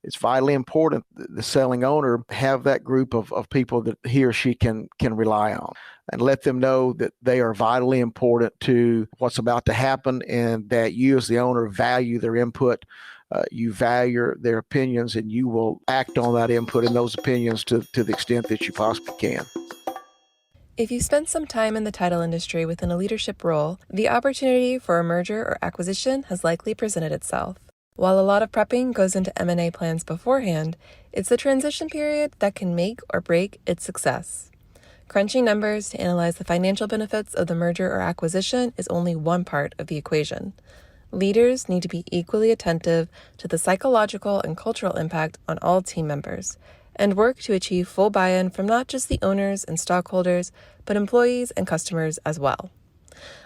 it's vitally important that the selling owner have that group of people that he or she can rely on, and let them know that they are vitally important to what's about to happen, and that you as the owner value their input. You value their opinions, and you will act on that input and those opinions to the extent that you possibly can. If you spend some time in the title industry within a leadership role, the opportunity for a merger or acquisition has likely presented itself. While a lot of prepping goes into M&A plans beforehand, it's the transition period that can make or break its success. Crunching numbers to analyze the financial benefits of the merger or acquisition is only one part of the equation. Leaders need to be equally attentive to the psychological and cultural impact on all team members, and work to achieve full buy-in from not just the owners and stockholders, but employees and customers as well.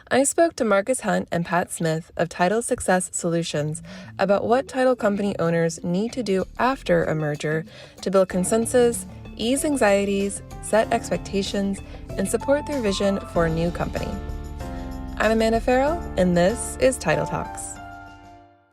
I spoke to Marcus Hunt and Pat Smith of Title Success Solutions about what title company owners need to do after a merger to build consensus, ease anxieties, set expectations, and support their vision for a new company. I'm Amanda Farrell, and this is Title Talks.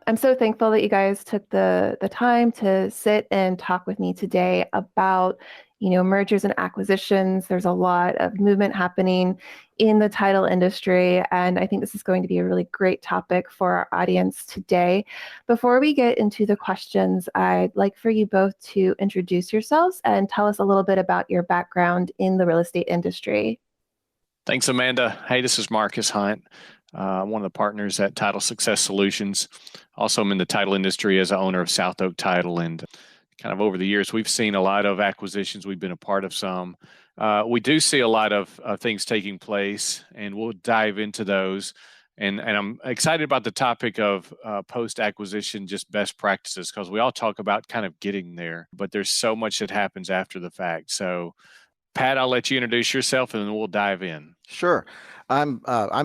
I'm so thankful that you guys took the time to sit and talk with me today about, mergers and acquisitions. There's a lot of movement happening in the title industry, and I think this is going to be a really great topic for our audience today. Before we get into the questions, I'd like for you both to introduce yourselves and tell us a little bit about your background in the real estate industry. Thanks, Amanda. Hey, this is Marcus Hunt. I'm one of the partners at Title Success Solutions. Also, I'm in the title industry as an owner of South Oak Title. And kind of over the years, we've seen a lot of acquisitions. We've been a part of some. We do see a lot of things taking place, and we'll dive into those. And I'm excited about the topic of post-acquisition, just best practices, because we all talk about kind of getting there, but there's so much that happens after the fact. So, Pat, I'll let you introduce yourself, and then we'll dive in. Sure. I'm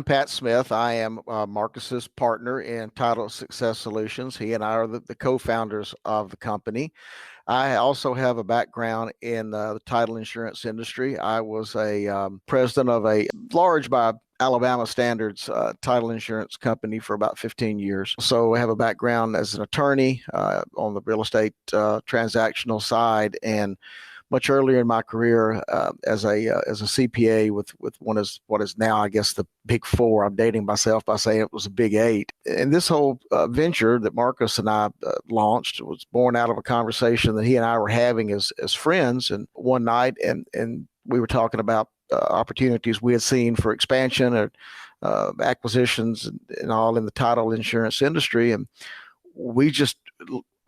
Pat Smith. I am Marcus's partner in Title Success Solutions. He and I are the co-founders of the company. I also have a background in the title insurance industry. I was a president of a large, by Alabama standards, title insurance company for about 15 years. So I have a background as an attorney on the real estate transactional side, and much earlier in my career as a CPA with what is now, I guess, the Big Four. I'm dating myself by saying it was a Big Eight. And this whole venture that Marcus and I launched was born out of a conversation that he and I were having as friends. And one night, and we were talking about opportunities we had seen for expansion or acquisitions and all in the title insurance industry. And we just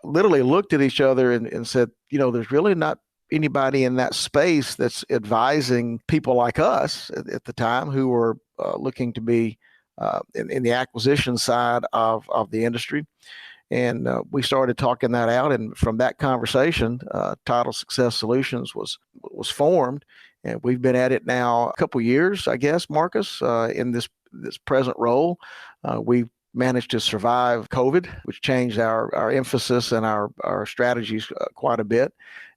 literally looked at each other and said, there's really not anybody in that space that's advising people like us at the time who were looking to be in the acquisition side of the industry. And we started talking that out. And from that conversation, Title Success Solutions was formed. And we've been at it now a couple years, I guess, Marcus, in this present role. We've managed to survive COVID, which changed our emphasis and our strategies quite a bit.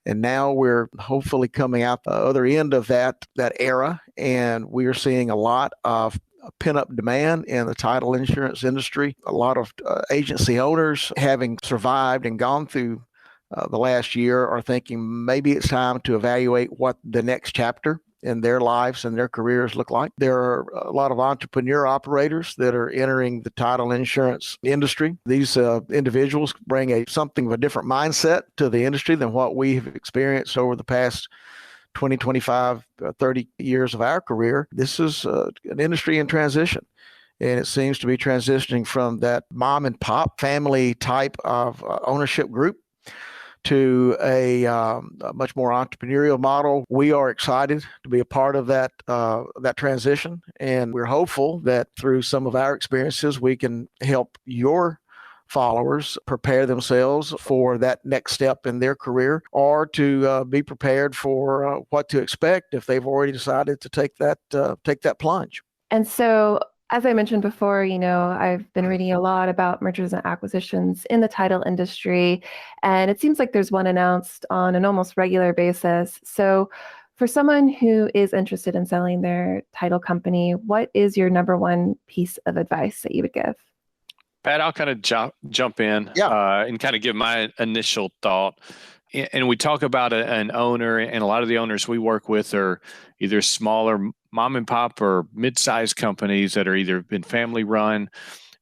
And now we're hopefully coming out the other end of that era, and we are seeing a lot of pent-up demand in the title insurance industry. A lot of agency owners, having survived and gone through the last year, are thinking maybe it's time to evaluate what the next chapter in their lives and their careers look like. There are a lot of entrepreneur operators that are entering the title insurance industry. These individuals bring something of a different mindset to the industry than what we have experienced over the past 20, 25, 30 years of our career. This is an industry in transition. And it seems to be transitioning from that mom and pop family type of ownership group to a much more entrepreneurial model. We are excited to be a part of that transition, and we're hopeful that through some of our experiences, we can help your followers prepare themselves for that next step in their career, or to be prepared for what to expect if they've already decided to take that plunge. And so, as I mentioned before, I've been reading a lot about mergers and acquisitions in the title industry, and it seems like there's one announced on an almost regular basis. So for someone who is interested in selling their title company, what is your number one piece of advice that you would give? Pat, I'll kind of jump in and kind of give my initial thought. And we talk about an owner, and a lot of the owners we work with are either smaller mom and pop or mid-sized companies that are either been family run.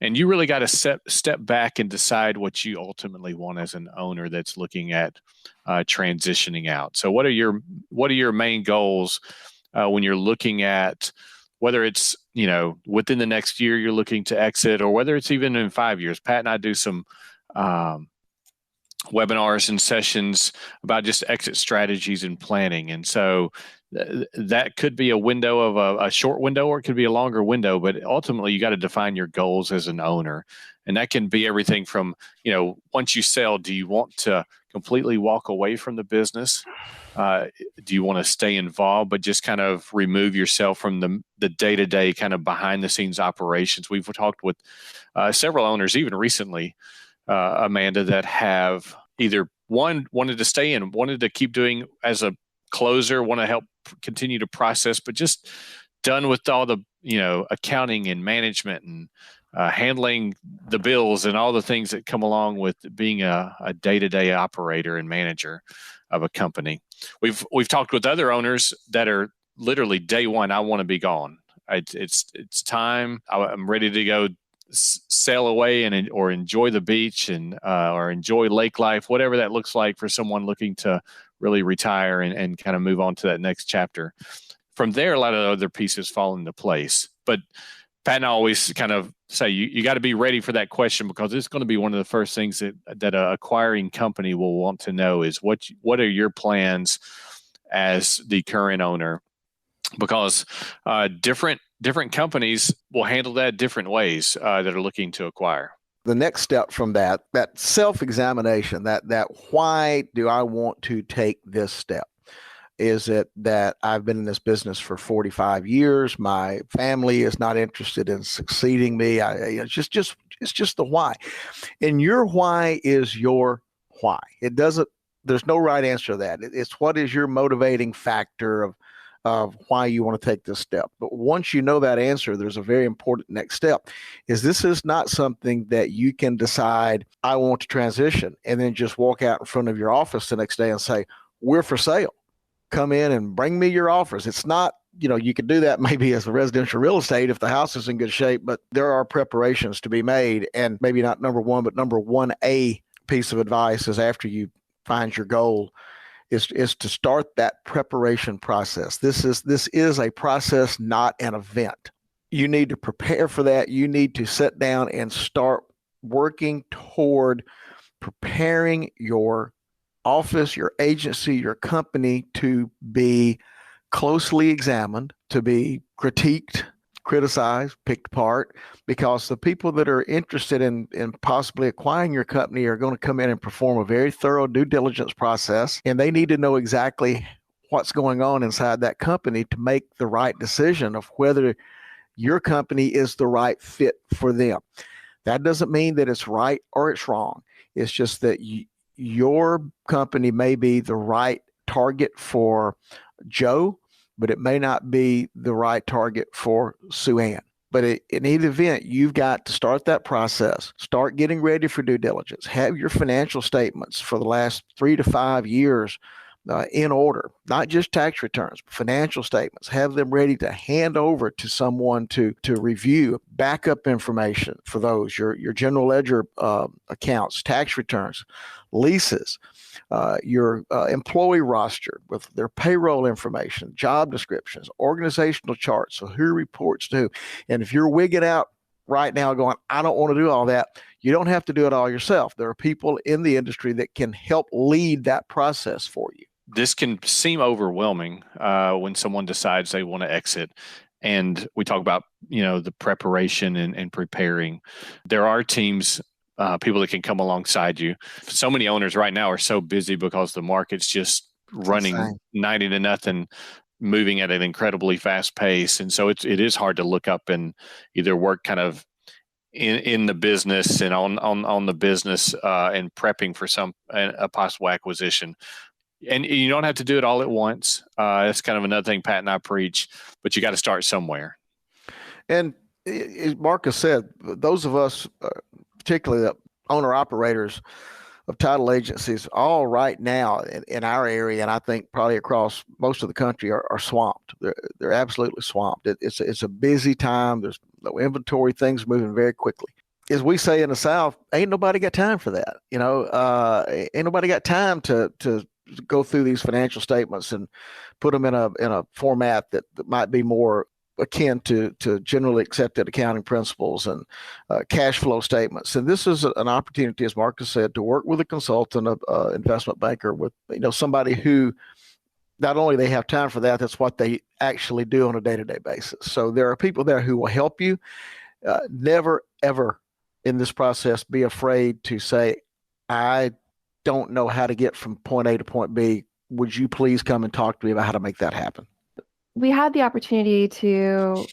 And you really got to step back and decide what you ultimately want as an owner that's looking at transitioning out. So what are your main goals when you're looking at whether it's, within the next year you're looking to exit, or whether it's even in 5 years? Pat and I do some webinars and sessions about just exit strategies and planning. And so that could be a window of a short window, or it could be a longer window, but ultimately you got to define your goals as an owner. And that can be everything from, once you sell, do you want to completely walk away from the business? Do you want to stay involved, but just kind of remove yourself from the day-to-day kind of behind the scenes operations? We've talked with several owners, even recently, Amanda, that have either one wanted to stay and wanted to keep doing as a closer, want to help continue to process, but just done with all the, accounting and management and handling the bills and all the things that come along with being a day-to-day operator and manager of a company. We've talked with other owners that are literally day one, I want to be gone. It's time. I'm ready to go sail away or enjoy the beach or enjoy lake life, whatever that looks like for someone looking to really retire and kind of move on to that next chapter. From there, a lot of other pieces fall into place. But Pat and I always kind of say you got to be ready for that question, because it's going to be one of the first things that an acquiring company will want to know is what are your plans as the current owner, because different companies will handle that different ways that are looking to acquire. The next step from that self-examination, that why do I want to take this step? Is it that I've been in this business for 45 years? My family is not interested in succeeding me. It's just the why. And your why is your why. There's no right answer to that. It's what is your motivating factor of why you want to take this step. But once you know that answer, there's a very important next step. This is not something that you can decide, I want to transition, and then just walk out in front of your office the next day and say, we're for sale. Come in and bring me your offers. It's not, you could do that maybe as a residential real estate if the house is in good shape, but there are preparations to be made. And maybe not number one, but number 1A piece of advice is, after you find your goal, is to start that preparation process. This is a process, not an event. You need to prepare for that. You need to sit down and start working toward preparing your office, your agency, your company to be closely examined, to be critiqued, criticized, picked apart, because the people that are interested in possibly acquiring your company are going to come in and perform a very thorough due diligence process, and they need to know exactly what's going on inside that company to make the right decision of whether your company is the right fit for them. That doesn't mean that it's right or it's wrong. It's just that your company may be the right target for Joe, but it may not be the right target for Sue Ann. But in either event, you've got to start that process, start getting ready for due diligence, have your financial statements for the last 3 to 5 years in order, not just tax returns, but financial statements. Have them ready to hand over to someone to review, backup information for those, your general ledger accounts, tax returns, leases, your employee roster with their payroll information, job descriptions, organizational charts, so who reports to who. And if you're wigging out right now going, I don't want to do all that, you don't have to do it all yourself. There are people in the industry that can help lead that process for you. This can seem overwhelming when someone decides they want to exit. And we talk about, the preparation and preparing. There are teams, people that can come alongside you. So many owners right now are so busy because the market's just running 90-0, moving at an incredibly fast pace. And so it is hard to look up and either work kind of in the business and on the business and prepping for a possible acquisition. And you don't have to do it all at once. That's kind of another thing Pat and I preach, but you got to start somewhere. And as Marcus said, those of us particularly the owner operators of title agencies, all right now in our area, and I think probably across most of the country, are swamped. They're absolutely swamped. It's a busy time. There's no inventory. Things moving very quickly. As we say in the South, ain't nobody got time for that. Ain't nobody got time to go through these financial statements and put them in a format that might be more akin to generally accepted accounting principles and cash flow statements. And this is an opportunity, as Marcus said, to work with a consultant, investment banker, with somebody who not only they have time for that, that's what they actually do on a day-to-day basis. So there are people there who will help you. Never, ever in this process be afraid to say, I don't know how to get from point A to point B. Would you please come and talk to me about how to make that happen? We had the opportunity to,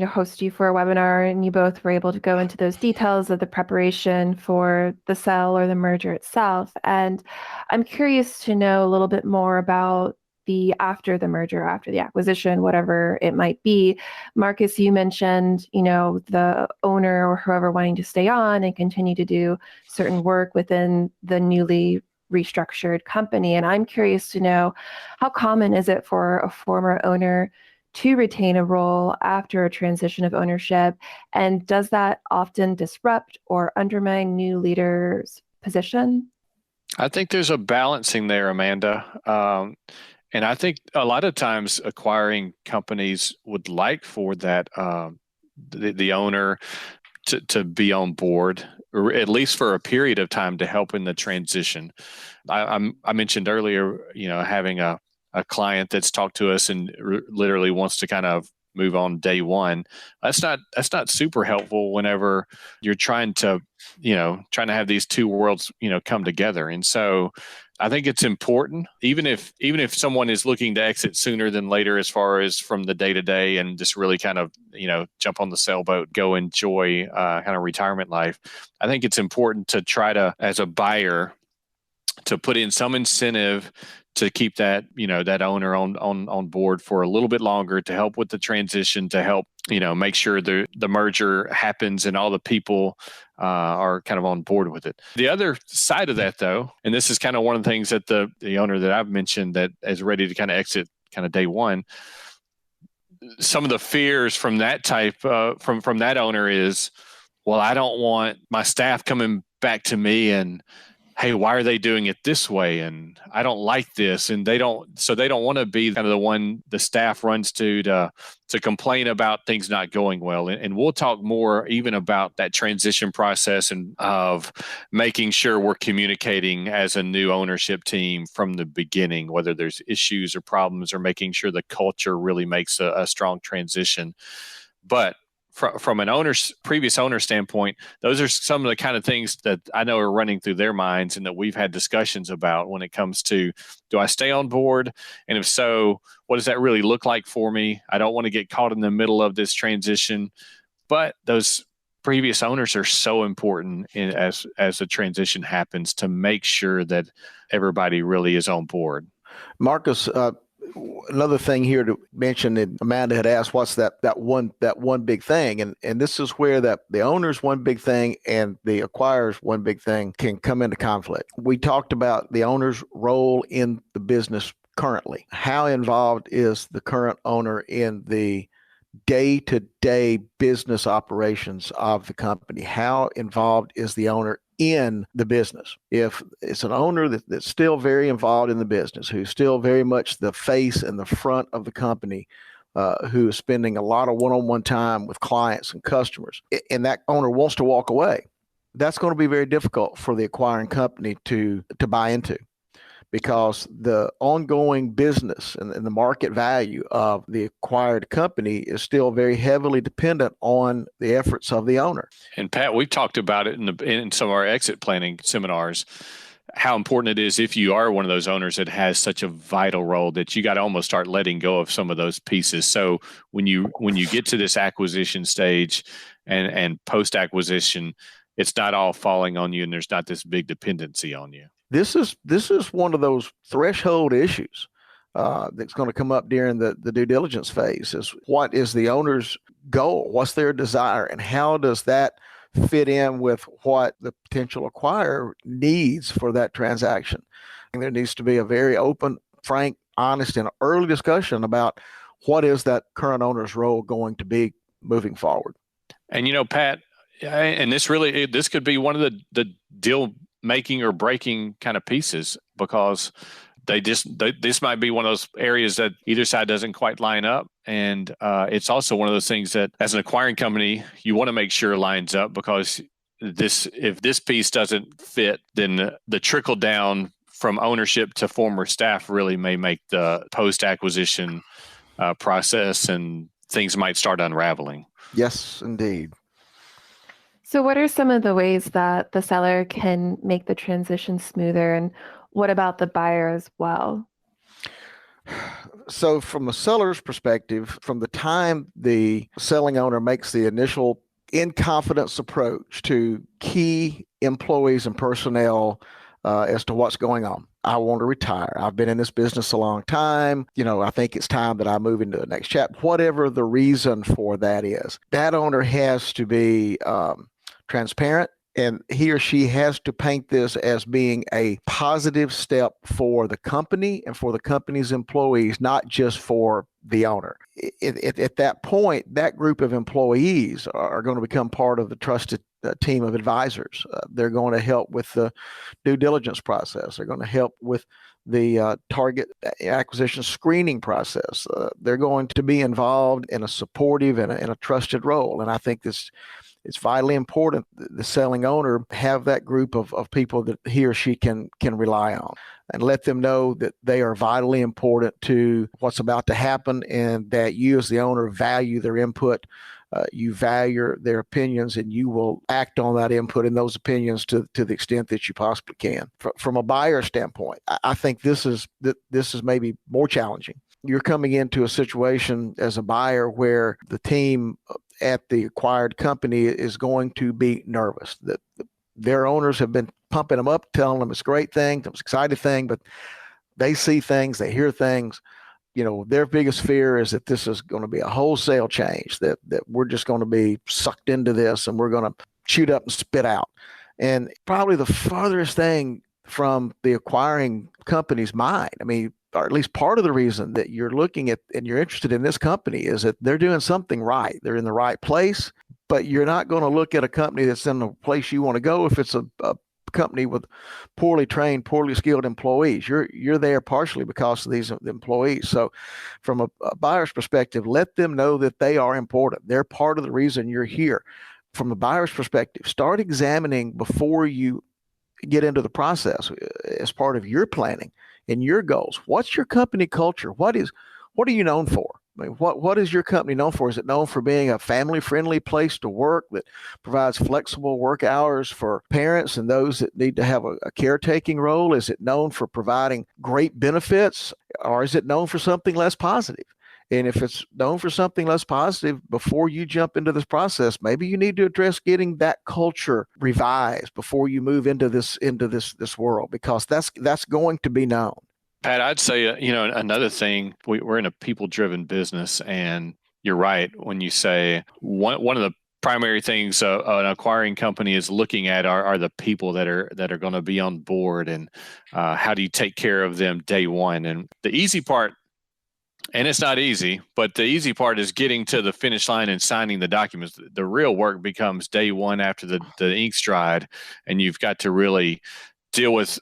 host you for a webinar, and you both were able to go into those details of the preparation for the sale or the merger itself. And I'm curious to know a little bit more about the after the merger, after the acquisition, whatever it might be. Marcus, you mentioned, the owner or whoever wanting to stay on and continue to do certain work within the newly restructured company. And I'm curious to know, how common is it for a former owner to retain a role after a transition of ownership? And does that often disrupt or undermine new leaders' position? I think there's a balancing there, Amanda. And I think a lot of times acquiring companies would like for that the owner to be on board, or at least for a period of time, to help in the transition. I mentioned earlier, having a client that's talked to us and literally wants to kind of move on day one. That's not super helpful whenever you're trying to have these two worlds, come together. And so I think it's important, even if someone is looking to exit sooner than later, as far as from the day to day, and just really kind of, jump on the sailboat, go enjoy kind of retirement life. I think it's important to try to, as a buyer, to put in some incentive to keep that, that owner on board for a little bit longer, to help with the transition, to help, make sure the merger happens and all the people are kind of on board with it. The other side of that, though, and this is kind of one of the things that the owner that I've mentioned that is ready to kind of exit kind of day one, some of the fears from that type, from that owner is, well, I don't want my staff coming back to me and, hey, why are they doing it this way? And I don't like this. And they don't want to be kind of the one the staff runs to complain about things not going well. And we'll talk more even about that transition process and of making sure we're communicating as a new ownership team from the beginning, whether there's issues or problems, or making sure the culture really makes a strong transition. But from an previous owner standpoint, those are some of the kind of things that I know are running through their minds and that we've had discussions about when it comes to, do I stay on board? And if so, what does that really look like for me? I don't want to get caught in the middle of this transition. But those previous owners are so important as the transition happens, to make sure that everybody really is on board. Marcus, another thing here to mention, and Amanda had asked, what's that one big thing? And this is where that the owner's one big thing and the acquirer's one big thing can come into conflict. We talked about the owner's role in the business currently. How involved is the current owner in the day-to-day business operations of the company? How involved is the owner in the business? If it's an owner that's still very involved in the business, who's still very much the face and the front of the company, who is spending a lot of one-on-one time with clients and customers, and that owner wants to walk away, that's going to be very difficult for the acquiring company to buy into, because the ongoing business and the market value of the acquired company is still very heavily dependent on the efforts of the owner. And Pat, we've talked about it in some of our exit planning seminars, how important it is, if you are one of those owners that has such a vital role, that you got to almost start letting go of some of those pieces. So when you get to this acquisition stage and post-acquisition, it's not all falling on you, and there's not this big dependency on you. This is one of those threshold issues that's going to come up during the due diligence phase. Is what is the owner's goal? What's their desire? And how does that fit in with what the potential acquirer needs for that transaction. And there needs to be a very open, frank, honest, and early discussion about what is that current owner's role going to be moving forward. And Pat, and this could be one of the deal making or breaking kind of pieces, because this might be one of those areas that either side doesn't quite line up. And it's also one of those things that as an acquiring company, you want to make sure lines up, because if this piece doesn't fit, then the trickle down from ownership to former staff really may make the post-acquisition process, and things might start unraveling. Yes, indeed. So what are some of the ways that the seller can make the transition smoother, and what about the buyer as well? So from the seller's perspective, from the time the selling owner makes the initial in confidence approach to key employees and personnel as to what's going on. I want to retire. I've been in this business a long time. I think it's time that I move into the next chapter. Whatever the reason for that is, that owner has to be transparent, and he or she has to paint this as being a positive step for the company and for the company's employees, not just for the owner. At that point, that group of employees are going to become part of the trusted team of advisors. They're going to help with the due diligence process. They're going to help with the target acquisition screening process. They're going to be involved in a supportive and a trusted role. And I think it's vitally important that the selling owner have that group of people that he or she can rely on, and let them know that they are vitally important to what's about to happen, and that you as the owner value their input, you value their opinions, and you will act on that input and those opinions to the extent that you possibly can. From a buyer standpoint, I think this is maybe more challenging. You're coming into a situation as a buyer where the team at the acquired company is going to be nervous. That their owners have been pumping them up, telling them it's a great thing, it's an exciting thing, but they see things, they hear things. Their biggest fear is that this is going to be a wholesale change, that we're just going to be sucked into this and we're going to shoot up and spit out. And probably the farthest thing from the acquiring company's mind, or at least part of the reason that you're looking at and you're interested in this company, is that they're doing something right. They're in the right place, but you're not going to look at a company that's in the place you want to go if it's a company with poorly trained, poorly skilled employees. You're there partially because of these employees. So from a buyer's perspective, let them know that they are important. They're part of the reason you're here. From a buyer's perspective, start examining before you get into the process as part of your planning and your goals. What's your company culture? What are you known for? What is your company known for? Is it known for being a family-friendly place to work that provides flexible work hours for parents and those that need to have a caretaking role? Is it known for providing great benefits, or is it known for something less positive? And if it's known for something less positive, before you jump into this process, maybe you need to address getting that culture revised before you move into this world, because that's going to be known. Pat, I'd say, another thing, we're in a people-driven business, and you're right when you say one of the primary things an acquiring company is looking at are the people that are going to be on board, and how do you take care of them day one. And the easy part, and it's not easy, but the easy part is getting to the finish line and signing the documents. The real work becomes day one after the ink's dried, and you've got to really deal with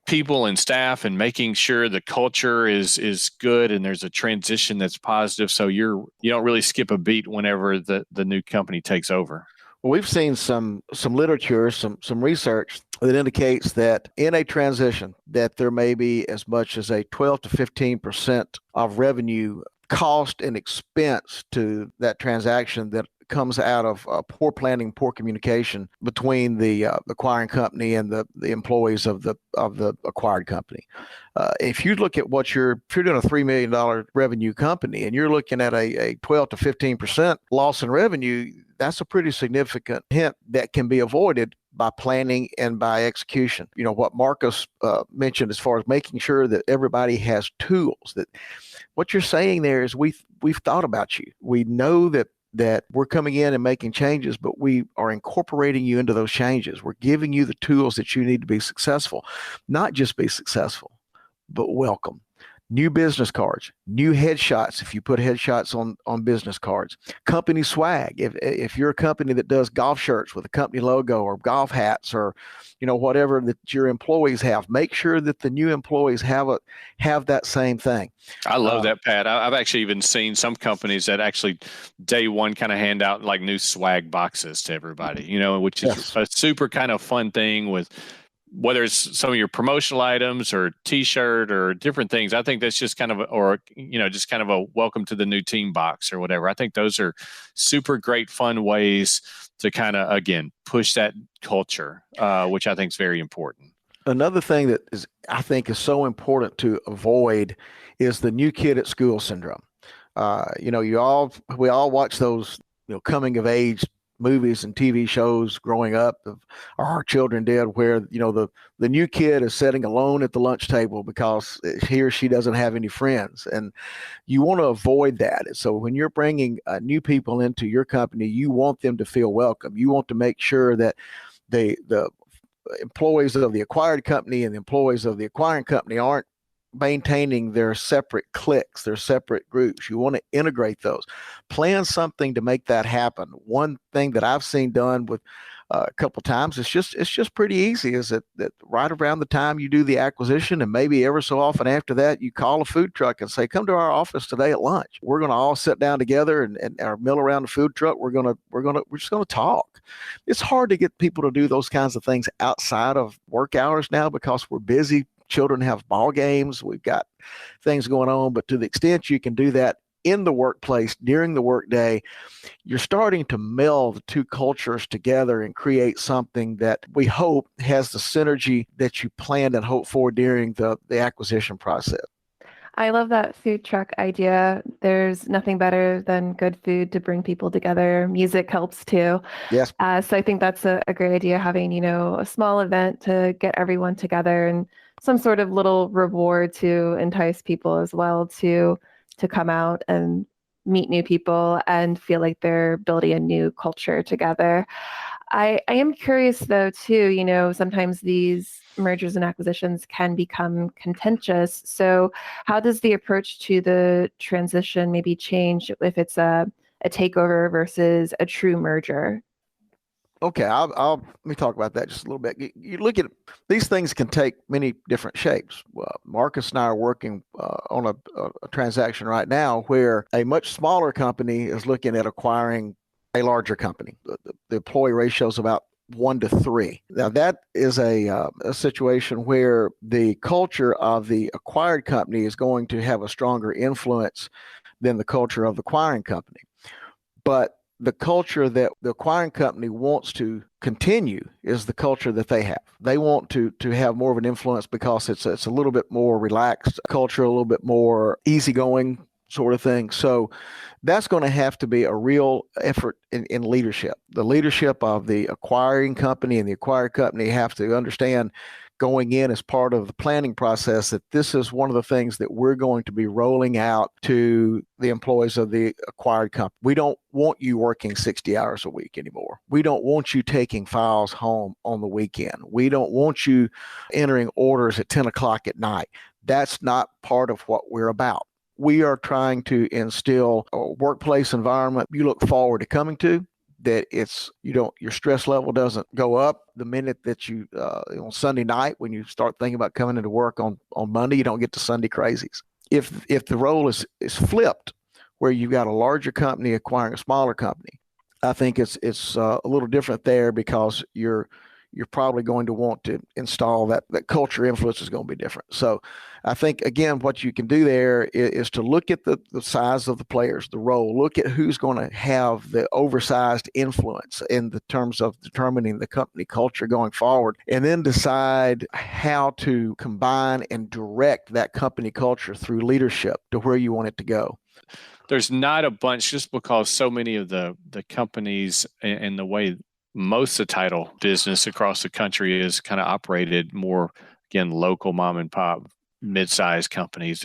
people and staff and making sure the culture is good and there's a transition that's positive, so you don't really skip a beat whenever the new company takes over. Well, we've seen some literature, some research that indicates that in a transition that there may be as much as a 12 to 15% of revenue cost and expense to that transaction that comes out of poor planning, poor communication between the acquiring company and the employees of the acquired company. If you look at if you're doing a $3 million revenue company and you're looking at a 12 to 15% loss in revenue, that's a pretty significant hint that can be avoided by planning and by execution. What Marcus mentioned as far as making sure that everybody has tools. That what you're saying there is we've thought about you. We know that that we're coming in and making changes, but we are incorporating you into those changes. We're giving you the tools that you need to be successful, not just be successful, but welcome. New business cards, new headshots if you put headshots on business cards, company swag. If you're a company that does golf shirts with a company logo or golf hats or whatever that your employees have, make sure that the new employees have that same thing. I love that, Pat. I've actually even seen some companies that actually day one kind of hand out like new swag boxes to everybody, which is Yes. a super kind of fun thing with whether it's some of your promotional items or t-shirt or different things. I think that's just kind of, just kind of a welcome to the new team box or whatever. I think those are super great, fun ways to kind of, again, push that culture, which I think is very important. Another thing that I think is so important to avoid is the new kid at school syndrome. We all watch those, coming of age movies and TV shows growing up, or our children did, where the new kid is sitting alone at the lunch table because he or she doesn't have any friends, and you want to avoid that. So when you're bringing new people into your company, you want them to feel welcome. You want to make sure that the employees of the acquired company and the employees of the acquiring company aren't maintaining their separate cliques, their separate groups. You want to integrate those. Plan something to make that happen. One thing that I've seen done with a couple of times, it's just pretty easy, is that right around the time you do the acquisition, and maybe ever so often after that, you call a food truck and say, come to our office today at lunch. We're going to all sit down together and our mill around the food truck. We're just going to talk. It's hard to get people to do those kinds of things outside of work hours now because we're busy. Children have ball games. We've got things going on, but to the extent you can do that in the workplace during the workday, you're starting to meld the two cultures together and create something that we hope has the synergy that you planned and hoped for during the acquisition process. I love that food truck idea. There's nothing better than good food to bring people together. Music helps too. Yes. So I think that's a great idea, having, a small event to get everyone together and some sort of little reward to entice people as well to come out and meet new people and feel like they're building a new culture together. I am curious though too, sometimes these mergers and acquisitions can become contentious. So how does the approach to the transition maybe change if it's a takeover versus a true merger? Okay, let me talk about that just a little bit. You look at these things can take many different shapes. Marcus and I are working on a transaction right now where a much smaller company is looking at acquiring a larger company. The employee ratio is about 1-3. Now that is a situation where the culture of the acquired company is going to have a stronger influence than the culture of the acquiring company. But the culture that the acquiring company wants to continue is the culture that they have. They want to have more of an influence because it's a little bit more relaxed culture, a little bit more easygoing sort of thing. So that's going to have to be a real effort in leadership. The leadership of the acquiring company and the acquired company have to understand going in as part of the planning process that this is one of the things that we're going to be rolling out to the employees of the acquired company. We don't want you working 60 hours a week anymore. We don't want you taking files home on the weekend. We don't want you entering orders at 10 o'clock at night. That's not part of what we're about. We are trying to instill a workplace environment you look forward to coming to, that your stress level doesn't go up the minute that you on Sunday night when you start thinking about coming into work on Monday. You don't get to Sunday crazies. If the role is flipped, where you've got a larger company acquiring a smaller company, I think it's a little different there because you're probably going to want to install that culture influence is going to be different. So I think, again, what you can do there is to look at the size of the players, the role, look at who's going to have the oversized influence in the terms of determining the company culture going forward, and then decide how to combine and direct that company culture through leadership to where you want it to go. There's not a bunch, just because so many of the companies and the way most of the title business across the country is kind of operated more, again, local mom and pop mid-sized companies.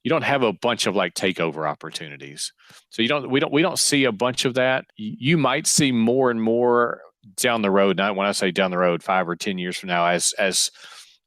You don't have a bunch of like takeover opportunities. So we don't see a bunch of that. You might see more and more down the road. Not when I say down the road, 5 or 10 years from now, as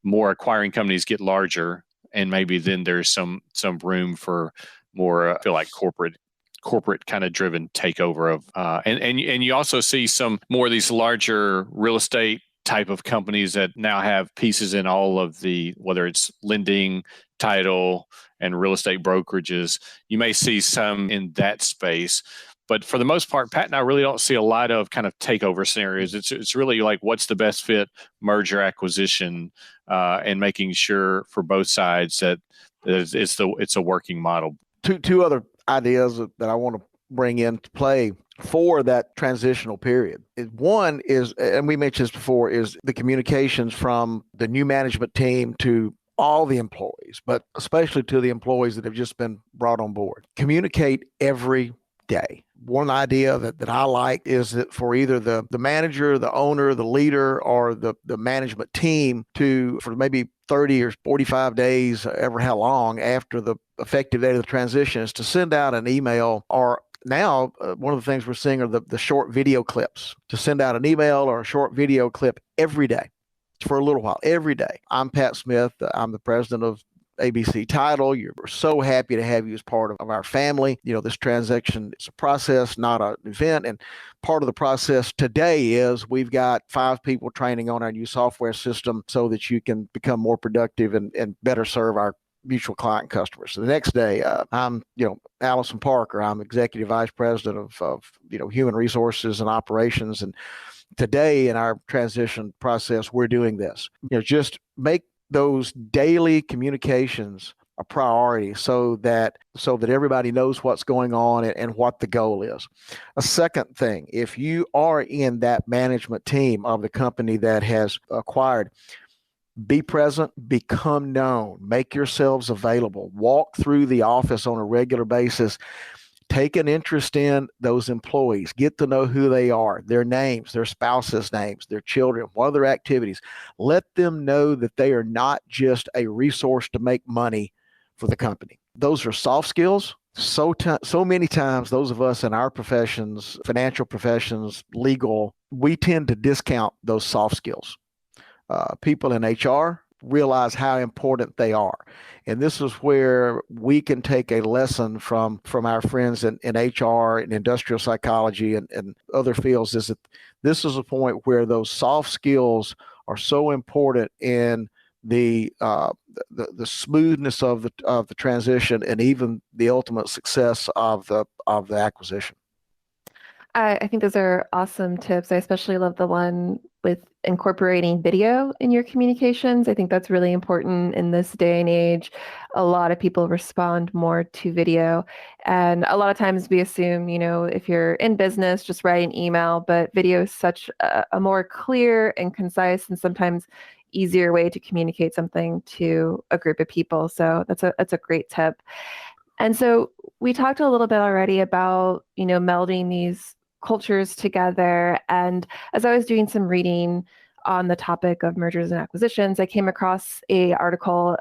more acquiring companies get larger, and maybe then there's some room for more, I feel like corporate kind of driven takeover of, and you also see some more of these larger real estate type of companies that now have pieces in all of the, whether it's lending, title, and real estate brokerages. You may see some in that space. But for the most part, Pat and I really don't see a lot of kind of takeover scenarios. It's really like, what's the best fit merger acquisition, and making sure for both sides that it's a working model. Two other ideas that I want to bring into play for that transitional period. One is, and we mentioned this before, is the communications from the new management team to all the employees, but especially to the employees that have just been brought on board. Communicate every day. One idea that I like is that for either the manager, the owner, the leader, or the management team for maybe 30 or 45 days, ever how long after the effective date of the transition, is to send out an email, or now one of the things we're seeing are the short video clips, to send out an email or a short video clip every day for a little while, every day. I'm Pat Smith. I'm the president of ABC Title. We're so happy to have you as part of our family. This transaction is a process, not an event. And part of the process today is we've got 5 people training on our new software system so that you can become more productive and better serve our mutual client customers. So the next day, I'm, Allison Parker. I'm executive vice president of human resources and operations. And today in our transition process, we're doing this. Just make those daily communications a priority so that everybody knows what's going on and what the goal is. A second thing, if you are in that management team of the company that has acquired, be present, become known, make yourselves available, walk through the office on a regular basis. Take an interest in those employees, get to know who they are, their names, their spouses' names, their children, what are their activities. Let them know that they are not just a resource to make money for the company. Those are soft skills. So many times, those of us in our professions, financial professions, legal, we tend to discount those soft skills. People in HR realize how important they are. And this is where we can take a lesson from our friends in HR and industrial psychology and other fields, is that this is a point where those soft skills are so important in the smoothness of the transition and even the ultimate success of the acquisition. I think those are awesome tips. I especially love the one with incorporating video in your communications. I think that's really important in this day and age. A lot of people respond more to video. And a lot of times we assume, if you're in business, just write an email, but video is such a more clear and concise and sometimes easier way to communicate something to a group of people. So that's a great tip. And so we talked a little bit already about, melding these cultures together. And as I was doing some reading on the topic of mergers and acquisitions, I came across an article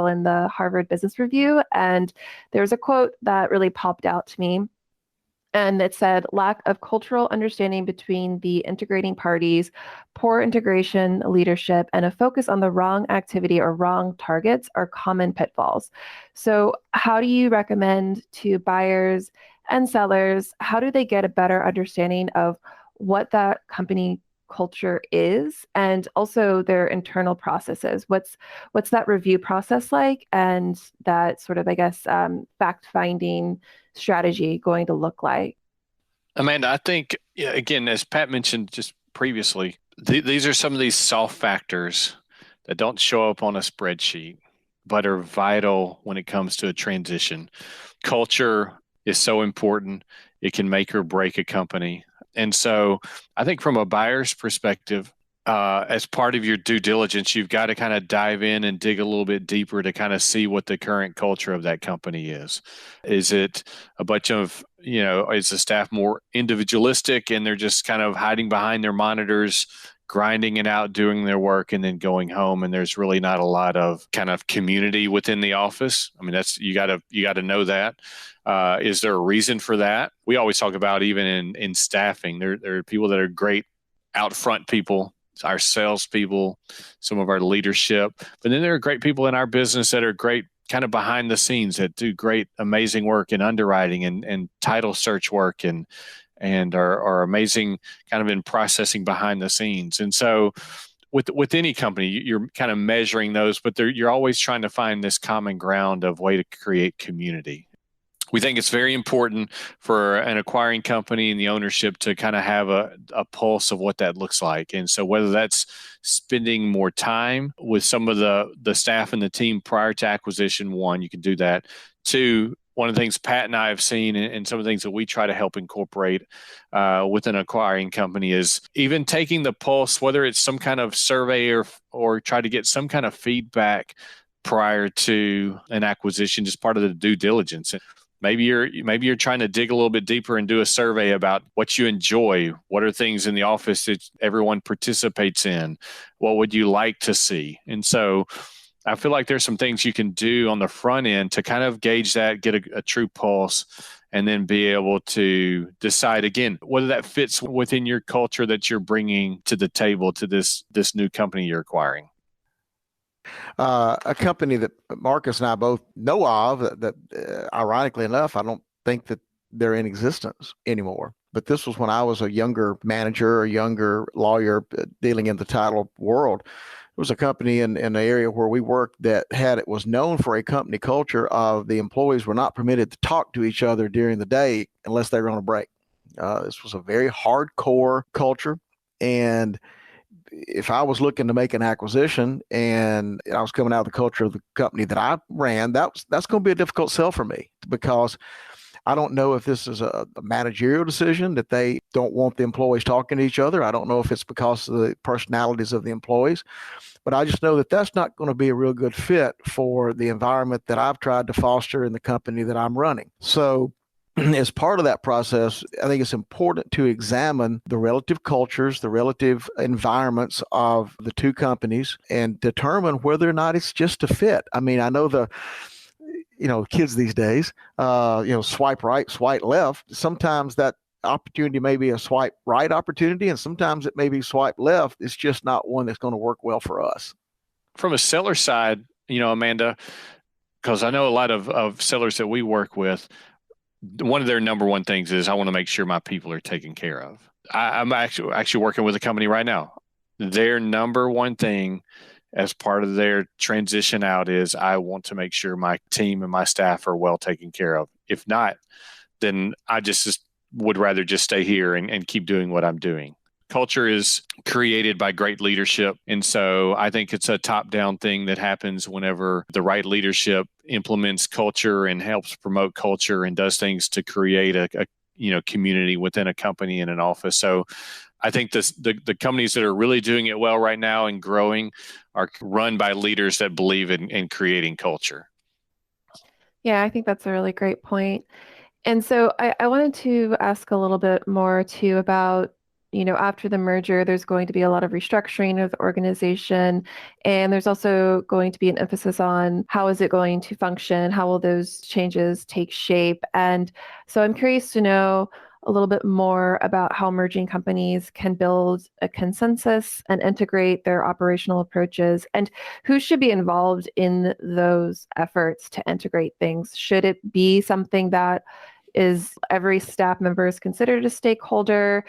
in the Harvard Business Review, and there was a quote that really popped out to me. And it said, lack of cultural understanding between the integrating parties, poor integration leadership, and a focus on the wrong activity or wrong targets are common pitfalls. So how do you recommend to buyers and sellers, how do they get a better understanding of what that company culture is and also their internal processes? What's that review process like, and that sort of, fact-finding strategy going to look like? Amanda, I think, again, as Pat mentioned just previously, these are some of these soft factors that don't show up on a spreadsheet, but are vital when it comes to a transition. Culture is so important. It can make or break a company. And so I think from a buyer's perspective, as part of your due diligence, you've got to kind of dive in and dig a little bit deeper to kind of see what the current culture of that company is. Is it a bunch of, is the staff more individualistic and they're just kind of hiding behind their monitors, grinding it out, doing their work, and then going home. And there's really not a lot of kind of community within the office. I mean, that's you gotta know that. Is there a reason for that? We always talk about even in staffing, there are people that are great out front people, our salespeople, some of our leadership, but then there are great people in our business that are great kind of behind the scenes that do great, amazing work in underwriting and title search work and are amazing kind of in processing behind the scenes. And so with any company, you're kind of measuring those, but you're always trying to find this common ground of way to create community. We think it's very important for an acquiring company and the ownership to kind of have a pulse of what that looks like. And so whether that's spending more time with some of the staff and the team prior to acquisition, one, you can do that. Two, one of the things Pat and I have seen and some of the things that we try to help incorporate with an acquiring company is even taking the pulse, whether it's some kind of survey or try to get some kind of feedback prior to an acquisition, just part of the due diligence. Maybe you're trying to dig a little bit deeper and do a survey about what you enjoy. What are things in the office that everyone participates in? What would you like to see? And so I feel like there's some things you can do on the front end to kind of gauge that, get a true pulse, and then be able to decide again whether that fits within your culture that you're bringing to the table to this new company you're acquiring. A company that Marcus and I both know of that ironically enough, I don't think that they're in existence anymore. But this was when I was a younger manager, a younger lawyer dealing in the title world. It was a company in the area where we worked that was known for a company culture of the employees were not permitted to talk to each other during the day unless they were on a break. This was a very hardcore culture. And if I was looking to make an acquisition and I was coming out of the culture of the company that I ran, that's going to be a difficult sell for me, because I don't know if this is a managerial decision that they don't want the employees talking to each other. I don't know if it's because of the personalities of the employees, but I just know that that's not going to be a real good fit for the environment that I've tried to foster in the company that I'm running. So as part of that process, I think it's important to examine the relative cultures, the relative environments of the two companies and determine whether or not it's just a fit. I mean, I know kids these days, swipe right, swipe left. Sometimes that opportunity may be a swipe right opportunity, and sometimes it may be swipe left. It's just not one that's going to work well for us. From a seller side, Amanda, because I know a lot of sellers that we work with, one of their number one things is I want to make sure my people are taken care of. I'm actually working with a company right now. Their number one thing as part of their transition out is I want to make sure my team and my staff are well taken care of. If not, then I just would rather just stay here and keep doing what I'm doing. Culture is created by great leadership. And so I think it's a top-down thing that happens whenever the right leadership implements culture and helps promote culture and does things to create a community within a company and an office. So I think the companies that are really doing it well right now and growing are run by leaders that believe in creating culture. Yeah, I think that's a really great point. And so I wanted to ask a little bit more too about, after the merger, there's going to be a lot of restructuring of the organization, and there's also going to be an emphasis on how is it going to function, how will those changes take shape. And so I'm curious to know a little bit more about how merging companies can build a consensus and integrate their operational approaches, and who should be involved in those efforts to integrate things. Should it be something that is every staff member is considered a stakeholder?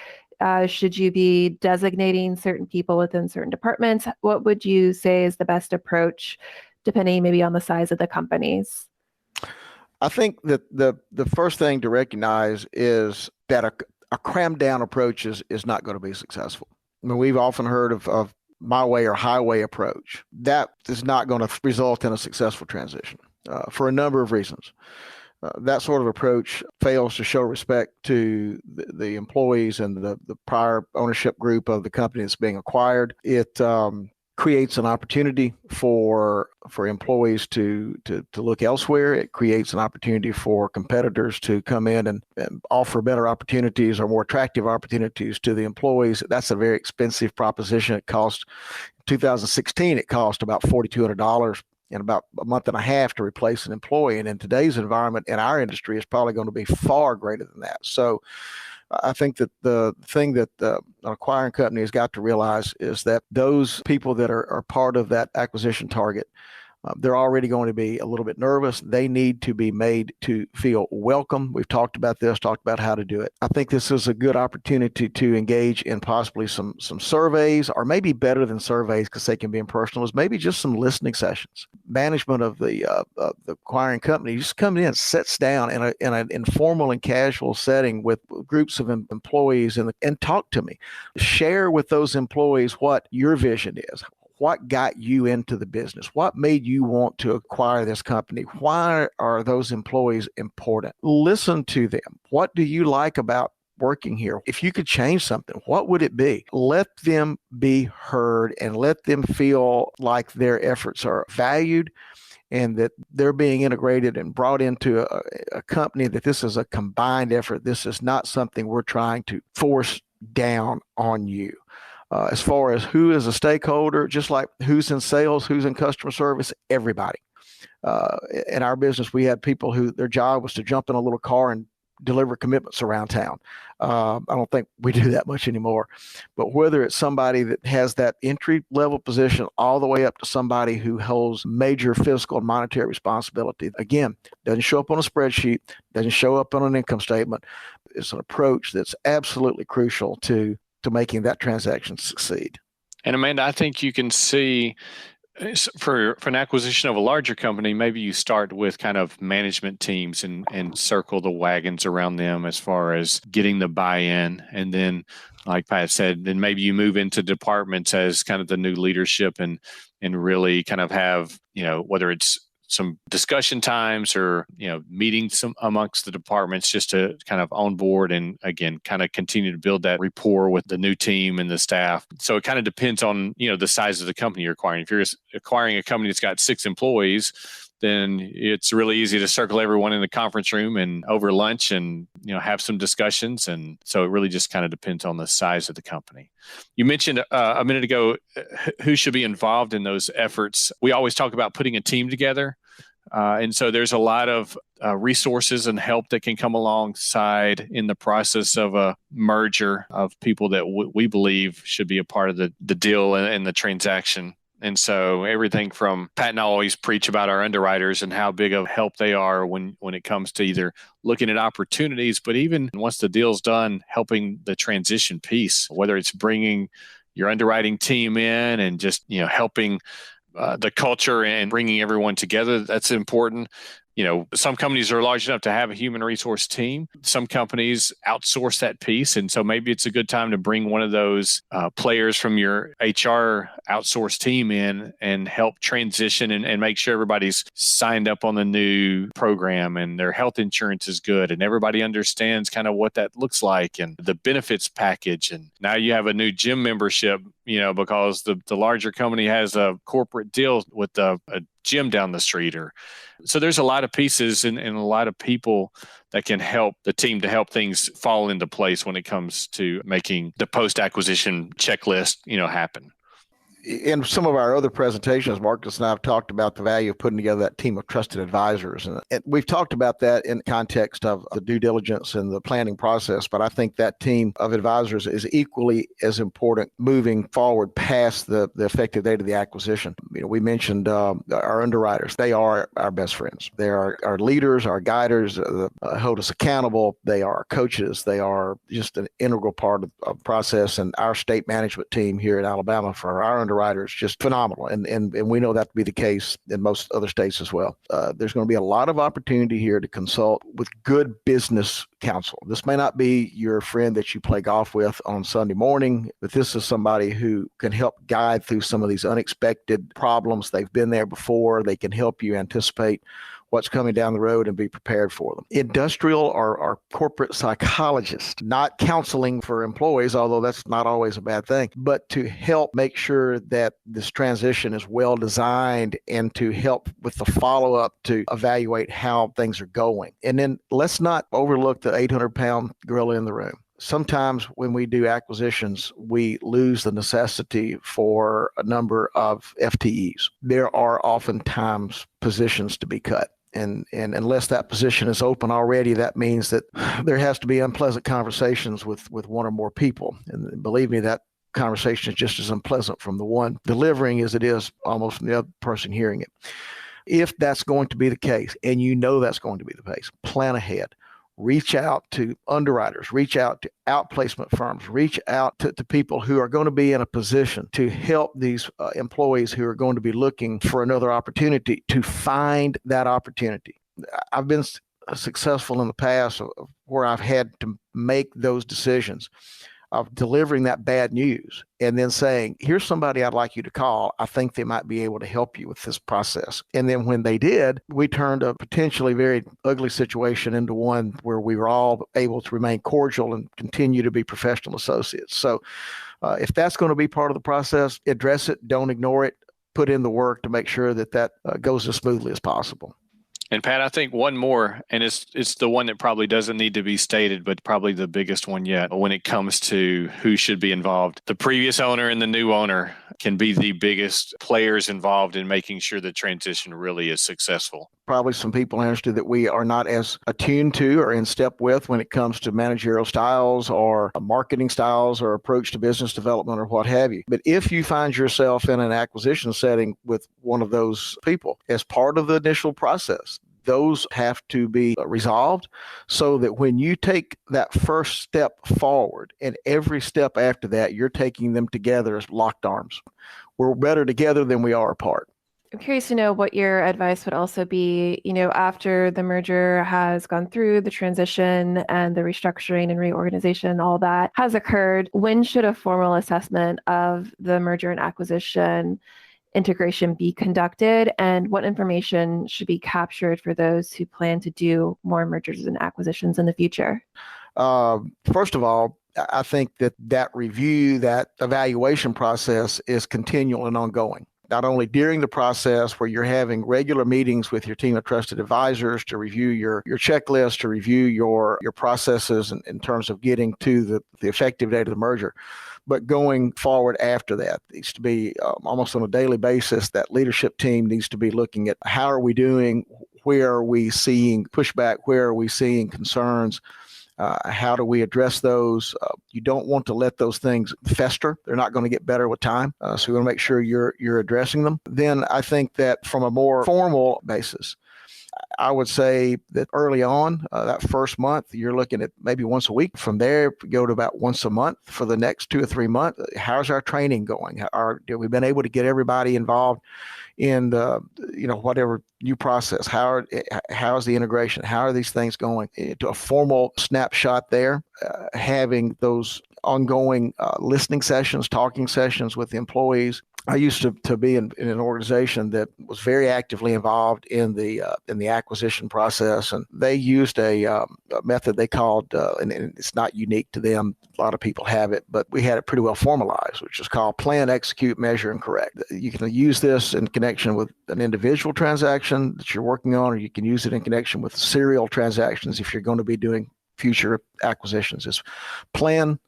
Should you be designating certain people within certain departments? What would you say is the best approach, depending maybe on the size of the companies? I think that the first thing to recognize is that a crammed down approach is not going to be successful. I mean, we've often heard of my way or highway approach. That is not going to result in a successful transition for a number of reasons. That sort of approach fails to show respect to the employees and the prior ownership group of the company that's being acquired. It creates an opportunity for employees to look elsewhere. It creates an opportunity for competitors to come in and offer better opportunities or more attractive opportunities to the employees. That's a very expensive proposition. It cost, in 2016, it cost about $4,200 in about a month and a half to replace an employee. And in today's environment in our industry, it's probably going to be far greater than that. So I think that the thing that an acquiring company has got to realize is that those people that are part of that acquisition target, they're already going to be a little bit nervous. They need to be made to feel welcome. We've talked about this, talked about how to do it. I think this is a good opportunity to engage in possibly some surveys, or maybe better than surveys because they can be impersonal, is maybe just some listening sessions. Management of the acquiring company just comes in, sits down in an informal and casual setting with groups of employees and talk to me. Share with those employees what your vision is. What got you into the business? What made you want to acquire this company? Why are those employees important? Listen to them. What do you like about working here? If you could change something, what would it be? Let them be heard and let them feel like their efforts are valued and that they're being integrated and brought into a company, that this is a combined effort. This is not something we're trying to force down on you. As far as who is a stakeholder, just like who's in sales, who's in customer service, everybody. In our business, we had people who their job was to jump in a little car and deliver commitments around town. I don't think we do that much anymore. But whether it's somebody that has that entry level position all the way up to somebody who holds major fiscal and monetary responsibility, again, doesn't show up on a spreadsheet, doesn't show up on an income statement. It's an approach that's absolutely crucial to making that transaction succeed. And Amanda, I think you can see for an acquisition of a larger company, maybe you start with kind of management teams and circle the wagons around them as far as getting the buy-in. And then, like Pat said, then maybe you move into departments as kind of the new leadership and really kind of have, whether it's some discussion times or, meetings amongst the departments just to kind of onboard and again, kind of continue to build that rapport with the new team and the staff. So it kind of depends on, the size of the company you're acquiring. If you're acquiring a company that's got 6 employees, then it's really easy to circle everyone in the conference room and over lunch and, have some discussions. And so it really just kind of depends on the size of the company. You mentioned a minute ago, who should be involved in those efforts. We always talk about putting a team together. And so there's a lot of resources and help that can come alongside in the process of a merger of people that we believe should be a part of the deal and the transaction. And so everything from Pat and I always preach about our underwriters and how big of help they are when it comes to either looking at opportunities, but even once the deal's done, helping the transition piece, whether it's bringing your underwriting team in and just, helping the culture and bringing everyone together. That's important. Some companies are large enough to have a human resource team. Some companies outsource that piece. And so maybe it's a good time to bring one of those players from your HR outsource team in and help transition and make sure everybody's signed up on the new program and their health insurance is good and everybody understands kind of what that looks like and the benefits package. And now you have a new gym membership, because the larger company has a corporate deal with a gym down the street. So there's a lot of pieces and a lot of people that can help the team to help things fall into place when it comes to making the post-acquisition checklist, happen. In some of our other presentations, Marcus and I have talked about the value of putting together that team of trusted advisors. And we've talked about that in context of the due diligence and the planning process. But I think that team of advisors is equally as important moving forward past the effective date of the acquisition. We mentioned our underwriters. They are our best friends. They are our leaders, our guiders, hold us accountable. They are our coaches. They are just an integral part of the process. And our state management team here in Alabama for our underwriters just phenomenal. And we know that to be the case in most other states as well. There's going to be a lot of opportunity here to consult with good business counsel. This may not be your friend that you play golf with on Sunday morning, but this is somebody who can help guide through some of these unexpected problems. They've been there before. They can help you anticipate what's coming down the road and be prepared for them. Industrial or corporate psychologists, not counseling for employees, although that's not always a bad thing, but to help make sure that this transition is well designed and to help with the follow-up to evaluate how things are going. And then let's not overlook the 800-pound gorilla in the room. Sometimes when we do acquisitions, we lose the necessity for a number of FTEs. There are oftentimes positions to be cut. And unless that position is open already, that means that there has to be unpleasant conversations with one or more people. And believe me, that conversation is just as unpleasant from the one delivering as it is almost from the other person hearing it. If that's going to be the case, and you know that's going to be the case, plan ahead. Reach out to underwriters, reach out to outplacement firms, reach out to people who are going to be in a position to help these employees who are going to be looking for another opportunity to find that opportunity. I've been successful in the past where I've had to make those decisions of delivering that bad news and then saying, here's somebody I'd like you to call. I think they might be able to help you with this process. And then when they did, we turned a potentially very ugly situation into one where we were all able to remain cordial and continue to be professional associates. So if that's going to be part of the process, address it, don't ignore it, put in the work to make sure that goes as smoothly as possible. And Pat, I think one more, and it's the one that probably doesn't need to be stated, but probably the biggest one yet when it comes to who should be involved. The previous owner and the new owner can be the biggest players involved in making sure the transition really is successful. Probably some people understood that we are not as attuned to or in step with when it comes to managerial styles or marketing styles or approach to business development or what have you. But if you find yourself in an acquisition setting with one of those people as part of the initial process, those have to be resolved so that when you take that first step forward and every step after that, you're taking them together as locked arms. We're better together than we are apart. I'm curious to know what your advice would also be, after the merger has gone through the transition and the restructuring and reorganization, all that has occurred. When should a formal assessment of the merger and acquisition integration be conducted, and what information should be captured for those who plan to do more mergers and acquisitions in the future? First of all, I think that review, that evaluation process is continual and ongoing. Not only during the process where you're having regular meetings with your team of trusted advisors to review your checklist, to review your processes in terms of getting to the effective date of the merger, but going forward after that, it needs to be almost on a daily basis. That leadership team needs to be looking at how are we doing, where are we seeing pushback, where are we seeing concerns, how do we address those? You don't want to let those things fester. They're not going to get better with time. So we want to make sure you're addressing them. Then I think that from a more formal basis, I would say that early on, that first month, you're looking at maybe once a week. From there, go to about once a month for the next 2 or 3 months. How's our training going? Have we been able to get everybody involved in whatever new process? How's the integration? How are these things going? To a formal snapshot there, having those ongoing listening sessions, talking sessions with the employees. I used to be in an organization that was very actively involved in the acquisition process, and they used a method they called, and it's not unique to them. A lot of people have it, but we had it pretty well formalized, which is called plan, execute, measure, and correct. You can use this in connection with an individual transaction that you're working on, or you can use it in connection with serial transactions if you're going to be doing future acquisitions. Is plan.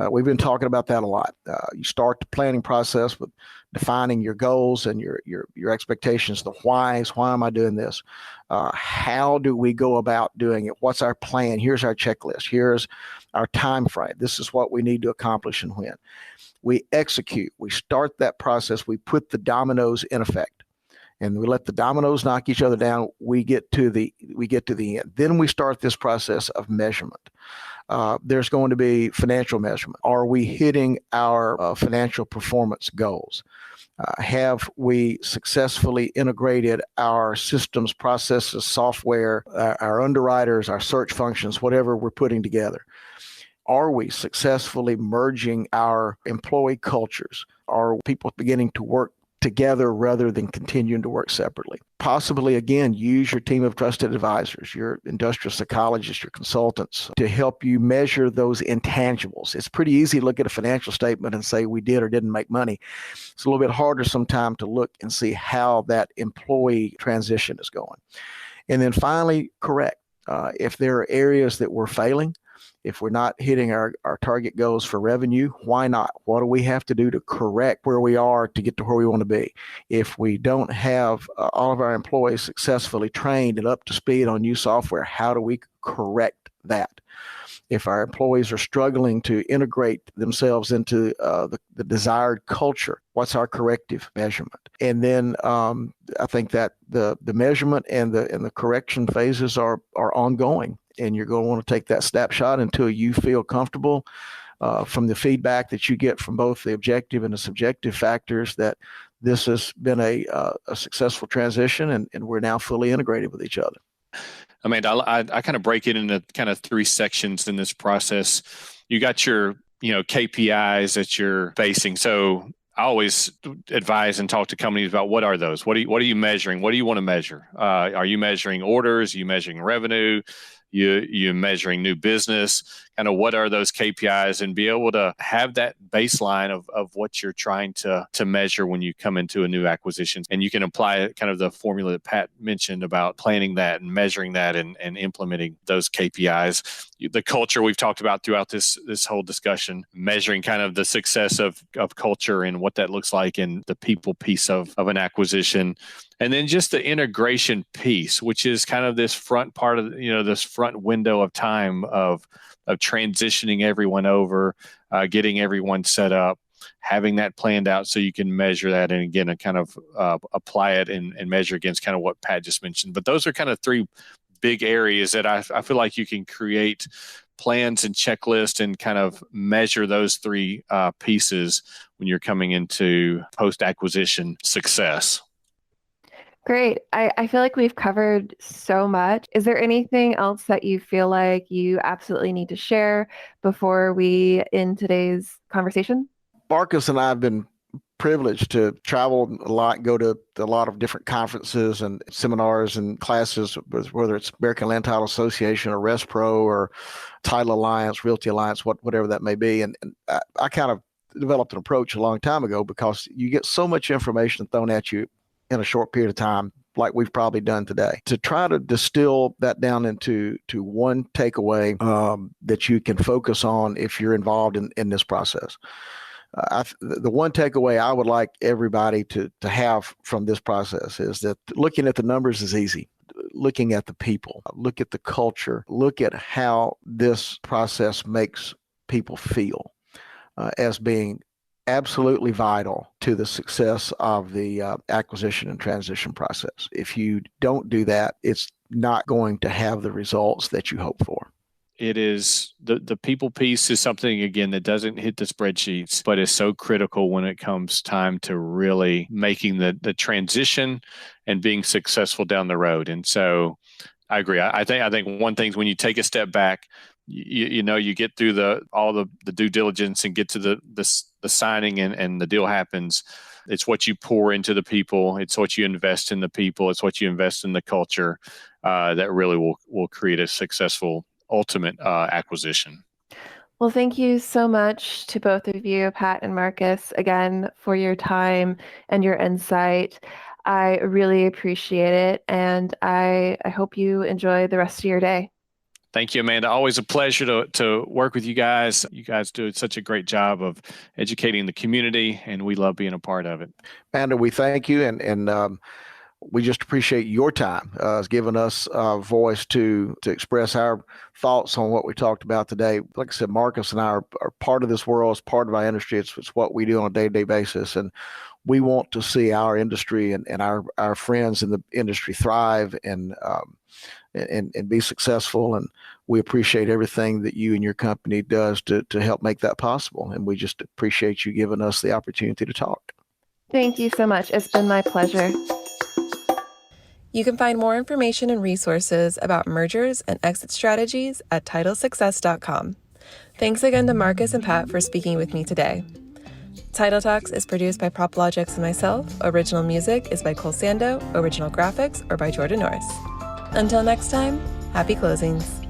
We've been talking about that a lot. You start the planning process with defining your goals and your expectations, the whys. Why am I doing this? How do we go about doing it? What's our plan? Here's our checklist. Here's our time frame. This is what we need to accomplish and when. We execute. We start that process. We put the dominoes in effect. And we let the dominoes knock each other down. We get to the end. Then we start this process of measurement. There's going to be financial measurement. Are we hitting our financial performance goals? Have we successfully integrated our systems, processes, software, our underwriters, our search functions, whatever we're putting together? Are we successfully merging our employee cultures? Are people beginning to work together rather than continuing to work separately? Possibly, again, use your team of trusted advisors, your industrial psychologists, your consultants to help you measure those intangibles. It's pretty easy to look at a financial statement and say we did or didn't make money. It's a little bit harder sometimes to look and see how that employee transition is going. And then finally, correct. If there are areas that we're failing, if we're not hitting our target goals for revenue, why not? What do we have to do to correct where we are to get to where we want to be? If we don't have all of our employees successfully trained and up to speed on new software, how do we correct that? If our employees are struggling to integrate themselves into the desired culture, what's our corrective measurement? And then I think that the measurement and the correction phases are ongoing. And you're going to want to take that snapshot until you feel comfortable from the feedback that you get from both the objective and the subjective factors that this has been a successful transition and we're now fully integrated with each other. Amanda, I kind of break it into kind of 3 sections in this process. You got your, KPIs that you're facing. So I always advise and talk to companies about what are those? What are you measuring? What do you want to measure? Are you measuring orders? Are you measuring revenue? You're measuring new business, kind of what are those KPIs, and be able to have that baseline of what you're trying to measure when you come into a new acquisition. And you can apply kind of the formula that Pat mentioned about planning that and measuring that and implementing those KPIs. The culture we've talked about throughout this whole discussion, measuring kind of the success of culture and what that looks like and the people piece of an acquisition. And then just the integration piece, which is kind of this front part of, this front window of time of transitioning everyone over, getting everyone set up, having that planned out so you can measure that. And again, kind of apply it and measure against kind of what Pat just mentioned. But those are kind of 3 big areas that I feel like you can create plans and checklists and kind of measure those 3 pieces when you're coming into post-acquisition success. Great. I feel like we've covered so much. Is there anything else that you feel like you absolutely need to share before we end today's conversation? Marcus and I have been privileged to travel a lot, go to a lot of different conferences and seminars and classes, whether it's American Land Title Association or ResPro or Title Alliance, Realty Alliance, whatever that may be. And I kind of developed an approach a long time ago because you get so much information thrown at you in a short period of time, like we've probably done today, to try to distill that down into one takeaway that you can focus on if you're involved in this process. The one takeaway I would like everybody to have from this process is that looking at the numbers is easy. Looking at the people, look at the culture, look at how this process makes people feel as being absolutely vital to the success of the acquisition and transition process. If you don't do that, it's not going to have the results that you hope for. It is the people piece is something, again, that doesn't hit the spreadsheets, but is so critical when it comes time to really making the transition and being successful down the road. And so I agree. I think one thing is when you take a step back, you get through all the due diligence and get to the signing and the deal happens. It's what you pour into the people. It's what you invest in the people. It's what you invest in the culture that really will create a successful ultimate acquisition. Well, thank you so much to both of you, Pat and Marcus, again, for your time and your insight. I really appreciate it, and I hope you enjoy the rest of your day. Thank you, Amanda. Always a pleasure to work with you guys. You guys do such a great job of educating the community, and we love being a part of it. Amanda, we thank you, and we just appreciate your time giving us a voice to express our thoughts on what we talked about today. Like I said, Marcus and I are part of this world. It's part of our industry. It's what we do on a day-to-day basis, and we want to see our industry and our friends in the industry thrive and be successful. And we appreciate everything that you and your company does to help make that possible. And we just appreciate you giving us the opportunity to talk. Thank you so much. It's been my pleasure. You can find more information and resources about mergers and exit strategies at TitleSuccess.com. Thanks again to Marcus and Pat for speaking with me today. Title Talks is produced by PropLogix and myself. Original music is by Cole Sando. Original graphics are by Jordan Norris. Until next time, happy closings.